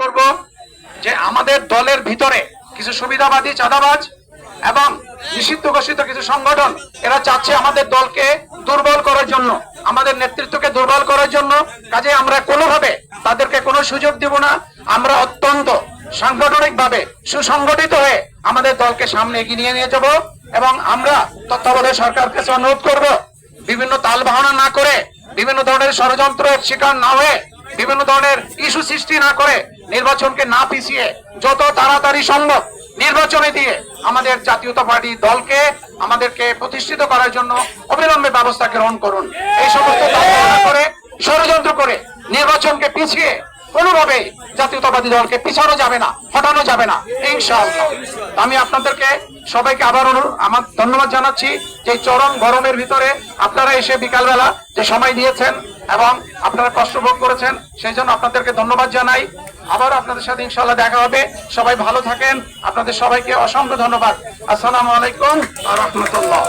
করব যে আমাদের দলের ভিতরে কিছু সুবিধাবাদী চাঁদাবাজ এবং নিষিদ্ধ ঘোষিত কিছু সংগঠন এরা চাচ্ছে আমাদের দলকে দুর্বল করার জন্য, আমাদের নেতৃত্বকে দুর্বল করার জন্য। কাজে আমরা কোনোভাবে তাদেরকে কোনো সুযোগ দিব না। আমরা অত্যন্ত সাংগঠনিকভাবে সুসংগঠিত হয়ে আমাদের দলকে সামনে এগিয়ে নিয়ে যাব এবং আমরা তত্ত্বাবধায়ক সরকারের কাছে অনুরোধ করব বিভিন্ন তাল বাহানা না করে, বিভিন্ন ধরনের ষড়যন্ত্রের শিকার না হয়ে, বিভিন্ন ধরনের ইস্যু সৃষ্টি না করে, নির্বাচনকে না পিছিয়ে যত তাড়াতাড়ি সম্ভব নির্বাচনে দিয়ে আমাদের জাতীয়তা পার্টি দলকে আমাদেরকে প্রতিষ্ঠিত করার জন্য অবিলম্বে ব্যবস্থা গ্রহণ করুন। এই সমস্ত তাড়াহুড়ো করে, ষড়যন্ত্র করে নির্বাচনকে পিছিয়ে কোনোভাবেই জাতীয়তাবাদী দলকে পিছানো যাবে না, হটানো যাবে না ইনশাআল্লাহ। আমি আপনাদেরকে সবাইকে আবার আমার ধন্যবাদ জানাচ্ছি যে চরম গরমের ভিতরে আপনারা এসে বিকালবেলা যে সময় দিয়েছেন এবং আপনারা কষ্ট ভোগ করেছেন, সেই জন্য আপনাদেরকে ধন্যবাদ জানাই। আবার আপনাদের সাথে ইনশাআল্লাহ দেখা হবে। সবাই ভালো থাকেন। আপনাদের সবাইকে অসংখ্য ধন্যবাদ। আসসালামু আলাইকুম ওয়া রাহমাতুল্লাহ।